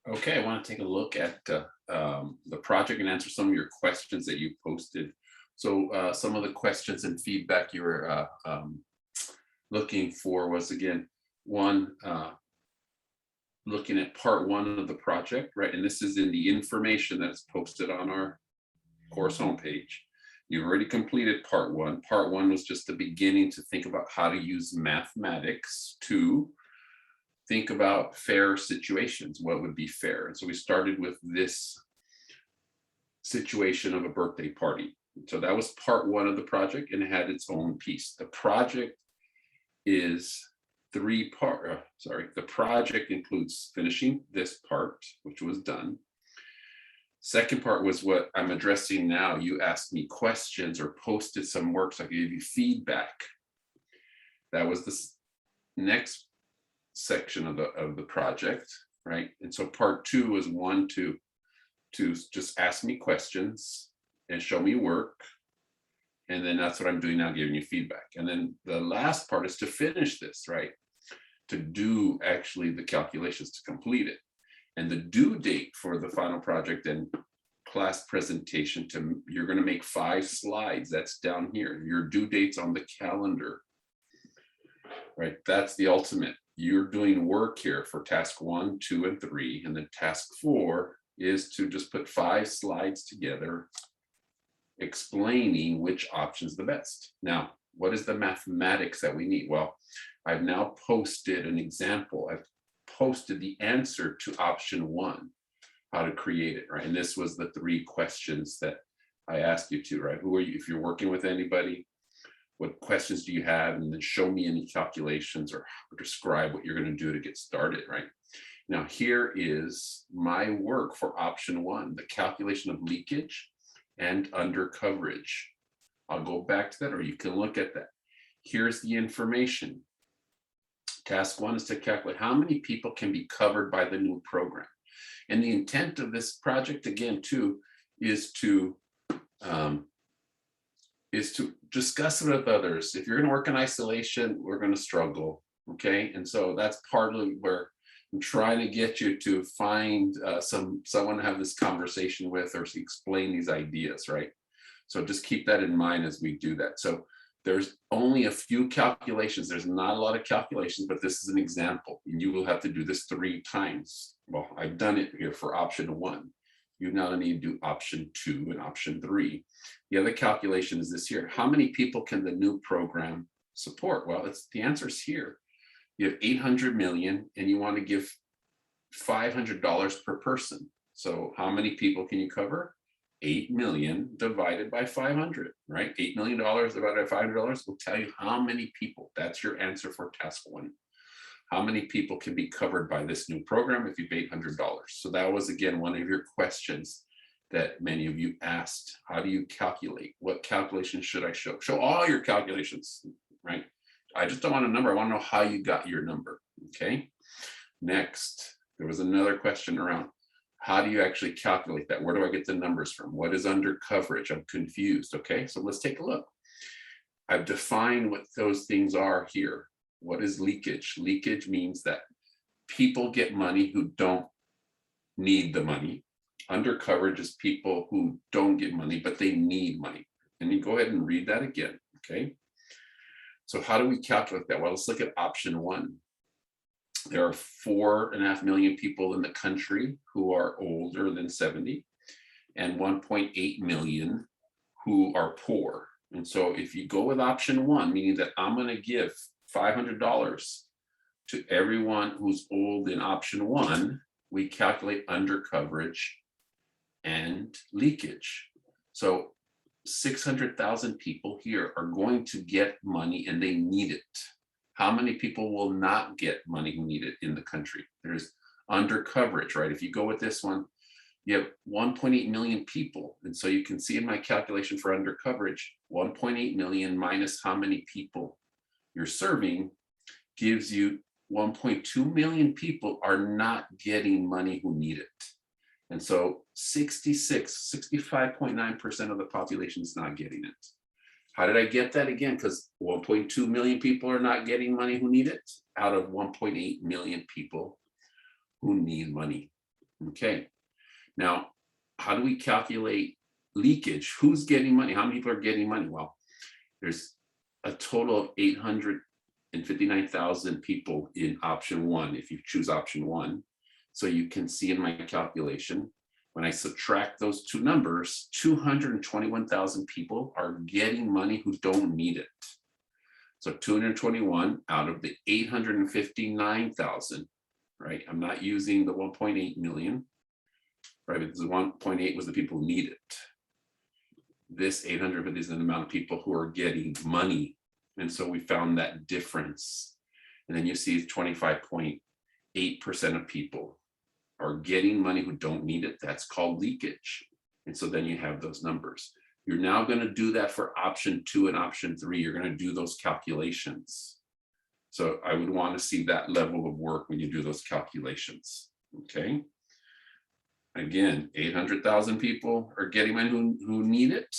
Okay, I want to take a look at the project and answer some of your questions that you posted. So some of the questions and feedback you were looking for was again, one, looking at part one of the project, right? And this is in the information that's posted on our course homepage. You've already completed part one. Part one was just the beginning to think about how to use mathematics to think about fair situations. What would be fair? And so we started with this situation of a birthday party. So that was part one of the project and it had its own piece. The project is the project includes finishing this part, which was done. Second part was what I'm addressing now. You asked me questions or posted some work, so I gave you feedback. That was the next section of the project, right? And so part two was one to just ask me questions and show me work. And then that's what I'm doing now, giving you feedback. And then the last part is to finish this, right? To do actually the calculations to complete it. And the due date for the final project and class presentation you're going to make 5 slides. That's down here. Your due date's on the calendar, right? That's the ultimate. You're doing work here for task 1, 2, and 3. And then task 4 is to just put 5 slides together explaining which option's the best. Now, what is the mathematics that we need? Well, I've now posted an example. I've posted the answer to option 1, how to create it, right? And this was the 3 questions that I asked you to, right? Who are you? If you're working with anybody, what questions do you have? And then show me any calculations or describe what you're going to do to get started, right? Now, here is my work for option 1, the calculation of leakage and under coverage. I'll go back to that, or you can look at that. Here's the information. Task 1 is to calculate how many people can be covered by the new program. And the intent of this project, again, too, is to discuss it with others. If you're going to work in isolation, we're going to struggle, okay? And so that's partly where I'm trying to get you to find someone to have this conversation with or to explain these ideas, right? So just keep that in mind as we do that. So there's only a few calculations. There's not a lot of calculations, but this is an example. And you will have to do this 3 times. Well, I've done it here for option 1. You now need to do option 2 and option 3. The other calculation is this here. How many people can the new program support? Well, the answer's here. You have 800 million and you want to give $500 per person. So how many people can you cover? 8 million divided by 500, right? $8 million divided by $500 will tell you how many people. That's your answer for task 1. How many people can be covered by this new program if you pay $800? So that was, again, one of your questions that many of you asked. How do you calculate? What calculation should I show? Show all your calculations, right? I just don't want a number. I want to know how you got your number, okay? Next, there was another question around how do you actually calculate that? Where do I get the numbers from? What is under coverage? I'm confused, okay? So let's take a look. I've defined what those things are here. What is leakage? Leakage means that people get money who don't need the money. Under coverage is people who don't get money, but they need money. And you go ahead and read that again, okay? So how do we calculate that? Well, let's look at option 1. There are 4.5 million people in the country who are older than 70 and 1.8 million who are poor. And so if you go with option 1, meaning that I'm going to give $500 to everyone who's old in option 1, we calculate under coverage and leakage. So 600,000 people here are going to get money and they need it. How many people will not get money who need it in the country? There's under coverage, right? If you go with this one, you have 1.8 million people. And so you can see in my calculation for under coverage, 1.8 million minus how many people you're serving gives you 1.2 million people are not getting money who need it. And so 65.9% of the population is not getting it. How did I get that? Again, because 1.2 million people are not getting money who need it out of 1.8 million people who need money. Okay, now how do we calculate leakage? Who's getting money? How many people are getting money? Well, there's a total of 859,000 people in option one, if you choose option one. So you can see in my calculation, when I subtract those two numbers, 221,000 people are getting money who don't need it. So 221 out of the 859,000, right? I'm not using the 1.8 million, right? Because the 1.8 was the people who need it. This 850 is the amount of people who are getting money. And so we found that difference. And then you see 25.8% of people are getting money who don't need it. That's called leakage. And so then you have those numbers. You're now going to do that for option 2 and option 3. You're going to do those calculations. So I would want to see that level of work when you do those calculations. Okay. Again, 800,000 people are getting money who need it,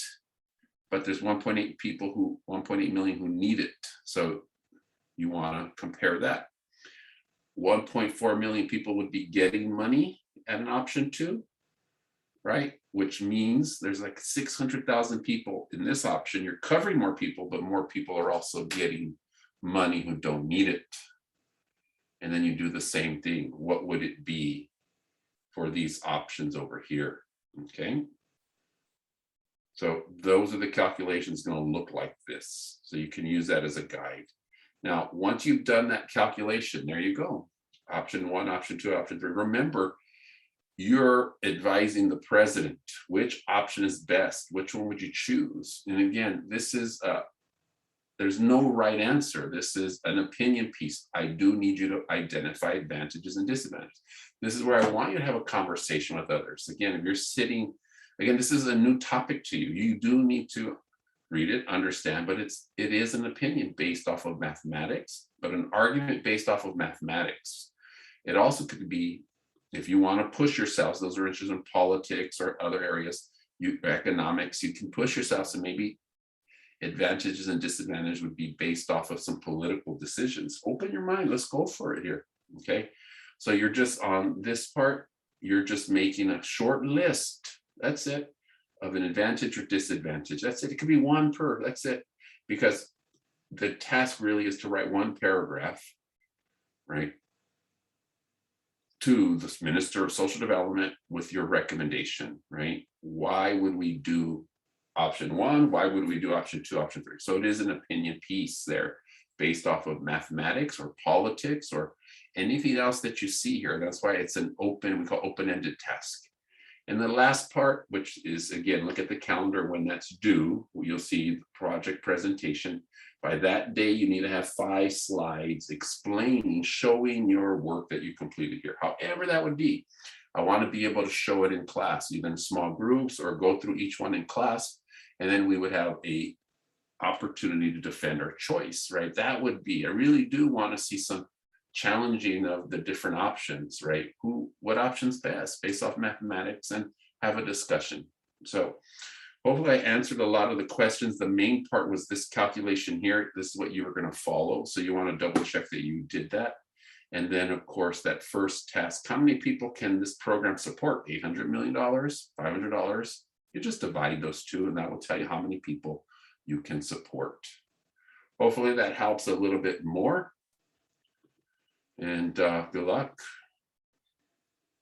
but there's 1.8 million who need it. So you want to compare that. 1.4 million people would be getting money at an option 2, right? Which means there's like 600,000 people in this option. You're covering more people, but more people are also getting money who don't need it. And then you do the same thing. What would it be for these options over here? Okay. So those are the calculations going to look like this. So you can use that as a guide. Now, once you've done that calculation, there you go. Option 1, option 2, option 3. Remember, you're advising the president which option is best, which one would you choose? And again, this is there's no right answer. This is an opinion piece. I do need you to identify advantages and disadvantages. This is where I want you to have a conversation with others. Again, if you're sitting, again, this is a new topic to you. You do need to read it, understand, but it is an opinion based off of mathematics, but an argument based off of mathematics. It also could be, if you want to push yourselves, those are interested in politics or other areas, economics, you can push yourselves, and maybe advantages and disadvantages would be based off of some political decisions. Open your mind, let's go for it here, okay? So you're just on this part, you're just making a short list, that's it, of an advantage or disadvantage. That's it, it could be one per, that's it. Because the task really is to write one paragraph, right, to the Minister of Social Development with your recommendation, right? Why would we do option 1? Why would we do option 2, option 3? So it is an opinion piece there based off of mathematics or politics or anything else that you see here. That's why it's an open, we call open-ended task. And the last part, which is, again, look at the calendar when that's due, you'll see the project presentation. By that day, you need to have 5 slides explaining, showing your work that you completed here, however that would be. I want to be able to show it in class, either in small groups or go through each one in class. And then we would have a opportunity to defend our choice, right? That would be, I really do want to see some challenging of the different options, right? What option's best based off mathematics, and have a discussion. So hopefully I answered a lot of the questions. The main part was this calculation here. This is what you were going to follow. So you want to double check that you did that. And then of course, that first task, how many people can this program support? $800 million, $500? You just divide those two and that will tell you how many people you can support. Hopefully that helps a little bit more. And good luck.